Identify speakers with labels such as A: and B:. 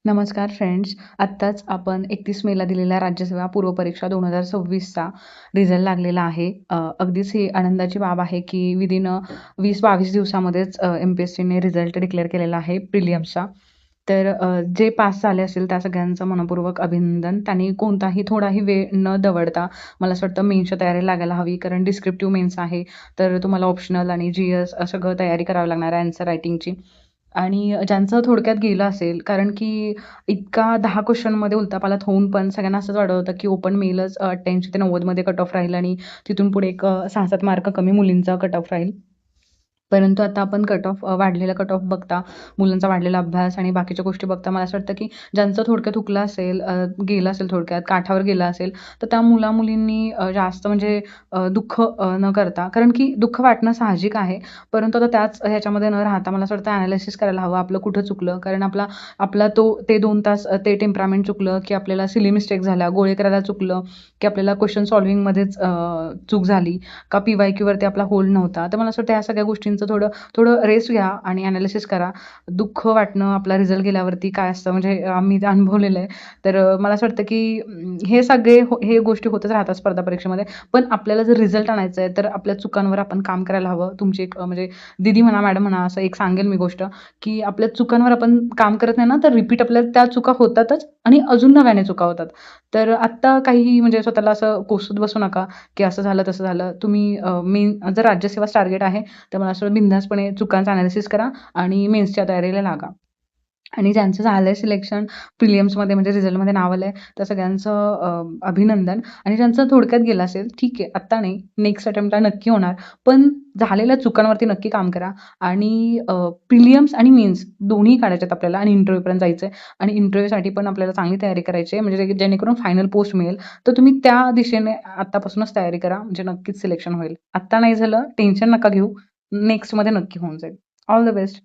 A: नमस्कार फ्रेंड्स. आत्ताच आपण 31 मेला दिलेला राज्यसेवा पूर्वपरीक्षा 2026चा रिझल्ट लागलेला आहे. अगदीच ही आनंदाची बाब आहे की विदिन 20-22 दिवसामध्येच MPSCने रिझल्ट डिक्लेअर केलेला आहे प्रिलियम्सचा. तर जे पास झाले असेल त्या सगळ्यांचं मनःपूर्वक अभिनंदन. त्यांनी कोणताही थोडाही वेळ न दवडता मला असं वाटतं मेन्सच्या तयारी लागायला हवी, कारण डिस्क्रिप्टिव्ह मेन्स आहे. तर तुम्हाला ऑप्शनल आणि GS सगळं तयारी करावी लागणार आहे आन्सर रायटिंगची. आणि ज्यांचं थोडक्यात गेलं असेल, कारण की इतका 10 क्वेश्चनमध्ये उलथापालथ होऊन पण सगळ्यांना असंच वाटत होतं की ओपन मेलच 88 ते 90 मध्ये कट ऑफ राहील आणि तिथून पुढे एक 6-7 मार्क कमी मुलींचा कट ऑफ राहील. परंतु आता आपण कट ऑफ वाढलेला कट ऑफ बघता, मुलांचा वाढलेला अभ्यास आणि बाकीच्या गोष्टी बघता मला असं वाटतं की ज्यांचं थोडक्यात हुकलं असेल, गेलं असेल थोडक्यात, काठावर गेलं असेल, तर त्या मुला-मुलींनी जास्त म्हणजे दुःख न करता, कारण की दुःख वाटणं साहजिक आहे. परंतु आता त्याच ह्याच्यामध्ये न राहता मला असं वाटतं ॲनालिसिस करायला हवं आपलं कुठं चुकलं. कारण आपला आपला ते 2 तास ते टेम्परामेंट चुकलं, की आपल्याला सिली मिस्टेक झाल्या, गोळे करायला चुकलं, की आपल्याला क्वेश्चन सॉल्व्हिंगमध्येच चूक झाली, का PYQवरती आपला होल्ड नव्हता. तर मला असं वाटतं ह्या सगळ्या गोष्टींचं थोडं थोडं रेस्ट घ्या आणि ॲनालिसिस करा. दुःख वाटणं आपला रिझल्ट गेल्यावरती काय असतं, म्हणजे आम्ही ते अनुभवलेलं आहे. तर मला असं वाटतं की हे सगळे हे गोष्टी होतच राहतात स्पर्धा परीक्षेमध्ये. पण आपल्याला जर रिझल्ट आणायचा आहे, तर आपल्या चुकांवर आपण काम करायला हवं. तुमची एक म्हणजे दीदी म्हणा, मॅडम म्हणा, असं एक सांगेल मी गोष्ट, की आपल्या चुकांवर आपण काम करत नाही ना, तर रिपीट आपल्याला त्या चुका होतातच आणि अजून नव्याने चुका होतात. तर आत्ता काहीही म्हणजे स्वतःला असं कोसत बसू नका, की असं झालं, तसं झालं. तुम्ही मेन जर राज्यसेवाच टार्गेट आहे, तर मला असं वाटतं बिनधास्तपणे चुकांचं ॲनालिसिस करा आणि मेन्सच्या तयारीला लागा. आणि ज्यांचं झालंय सिलेक्शन प्रिलियम्समध्ये म्हणजे रिझल्टमध्ये नाव आलंय, त्या सगळ्यांचं अभिनंदन. आणि ज्यांचं थोडक्यात गेलं असेल, ठीक आहे, आत्ता नाही, नेक्स्ट अटेम्प्टला नक्की होणार. पण झालेल्या चुकांवरती नक्की काम करा आणि प्रिलियम्स आणि मेन्स दोन्ही काढायच्यात आपल्याला आणि इंटरव्ह्यूपर्यंत जायचंय आणि इंटरव्ह्यूसाठी पण आपल्याला चांगली तयारी करायची आहे, म्हणजे जेणेकरून फायनल पोस्ट मिळेल. तर तुम्ही त्या दिशेने आत्तापासूनच तयारी करा, म्हणजे नक्कीच सिलेक्शन होईल. आत्ता नाही झालं, टेन्शन नका घेऊ. नेक्स्टमध्ये नक्की होऊन जाईल. All the best.